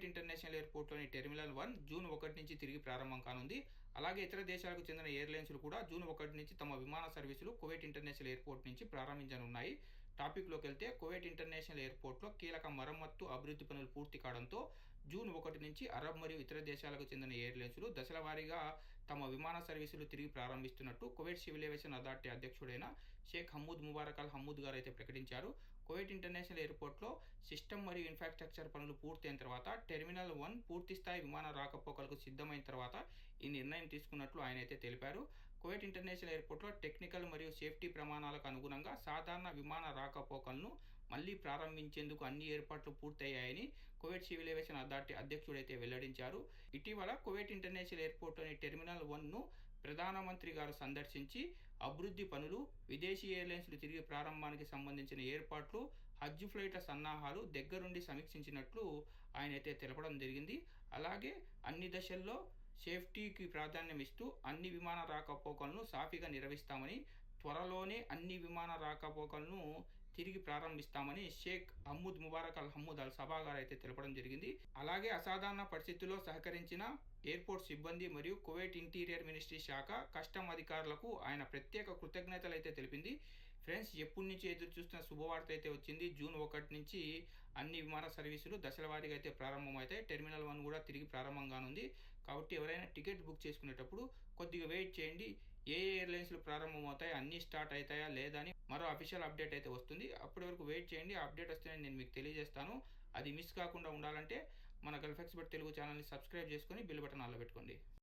Kuwait international ఎయిర్‌పోర్ట్‌లోని terminal 1 June 1 నుంచి తిరిగి ప్రారంభం కానుంది. అలాగే ఇతర దేశాలకు చెందిన ఎయిర్‌లైన్స్‌లు కూడా జూన్ 1 నుంచి తమ విమాన సర్వీసులు కువైట్ ఇంటర్నేషనల్ ఎయిర్‌పోర్ట్ నుంచి ప్రారంభించనున్నాయి. టాపిక్‌లోకెళ్తే కువైట్ ఇంటర్నేషనల్ ఎయిర్‌పోర్ట్‌లో కీలక మరమ్మత్తు, అభివృద్ధి పనులు పూర్తి కావడంతో జూన్ 1 నుంచి అరబ్ మరియు ఇతర దేశాలకు చెందిన ఎయిర్‌లైన్స్‌లు దశల వారీగా తమ విమాన సర్వీసులు తిరిగి ప్రారంభిస్తున్నట్టు కువైట్ సివిల్ ఏవియేషన్ అథారిటీ అధ్యక్షుడైన Sheikh Hammoud Mubarak Al Hammoud గారైతే ప్రకటించారు. కువైట్ ఇంటర్నేషనల్ ఎయిర్‌పోర్ట్‌లో సిస్టమ్ మరియు ఇన్‌ఫ్రాస్ట్రక్చర్ పనులు పూర్తయిన తర్వాత టెర్మినల్ 1 పూర్తిస్థాయి విమాన రాకపోకలకు సిద్ధమైన తర్వాత ఈ నిర్ణయం తీసుకున్నట్లు ఆయనైతే తెలిపారు. కువైట్ ఇంటర్నేషనల్ ఎయిర్‌పోర్ట్‌లో టెక్నికల్ మరియు సేఫ్టీ ప్రమాణాలకు అనుగుణంగా సాధారణ విమాన రాకపోకలను మళ్లీ ప్రారంభించేందుకు అన్ని ఏర్పాట్లు పూర్తయ్యాయని కువైట్ సివిల్ ఏవియేషన్ అథారిటీ అధ్యక్షుడైతే వెల్లడించారు. ఇటీవల కువైట్ ఇంటర్నేషనల్ ఎయిర్‌పోర్ట్‌లోని టెర్మినల్ 1ను ప్రధానమంత్రి గారు సందర్శించి అభివృద్ధి పనులు, విదేశీ ఎయిర్‌లైన్స్‌లు తిరిగి ప్రారంభానికి సంబంధించిన ఏర్పాట్లు, హజ్ ఫ్లైట్ల సన్నాహాలు దగ్గరుండి సమీక్షించినట్లు ఆయనైతే తెలపడం జరిగింది. అలాగే అన్ని దశల్లో సేఫ్టీకి ప్రాధాన్యం ఇస్తూ అన్ని విమాన రాకపోకలను సాఫీగా నిర్వహిస్తామని, త్వరలోనే అన్ని విమాన రాకపోకలను తిరిగి ప్రారంభిస్తామని షేక్ హమ్మూద్ ముబారక్ అల్ హమ్మూద్ అల్ సబా గారైతే తెలపడం జరిగింది. అలాగే అసాధారణ పరిస్థితుల్లో సహకరించిన ఎయిర్‌పోర్ట్ సిబ్బంది మరియు కువైట్ ఇంటీరియర్ మినిస్ట్రీ శాఖ, కస్టమ్ అధికారులకు ఆయన ప్రత్యేక కృతజ్ఞతలైతే తెలిపింది. ఫ్రెండ్స్, ఎప్పటినుంచి ఎదురు చూస్తున్న శుభవార్త అయితే వచ్చింది. జూన్ 1 నుంచి అన్ని విమాన సర్వీసులు దశల వారీగా అయితే ప్రారంభమవుతాయి. టెర్మినల్ 1 కూడా తిరిగి ప్రారంభం కానుంది. కాబట్టి ఎవరైనా టికెట్ బుక్ చేసుకునేటప్పుడు కొద్దిగా వెయిట్ చేయండి. ఏ ఎయిర్‌లైన్స్‌లు ప్రారంభమవుతాయి, అన్నీ స్టార్ట్ అవుతాయా లేదా అని మరో అఫీషియల్ అప్డేట్ అయితే వస్తుంది. అప్పటి వరకు వెయిట్ చేయండి. ఆ అప్డేట్ వస్తేనే నేను మీకు తెలియజేస్తాను. అది మిస్ కాకుండా ఉండాలంటే మన గల్ఫ్ ఎక్స్‌పర్ట్ తెలుగు ఛానల్‌ని సబ్స్క్రైబ్ చేసుకొని బెల్ బటన్ ఆన్‌లో పెట్టుకోండి.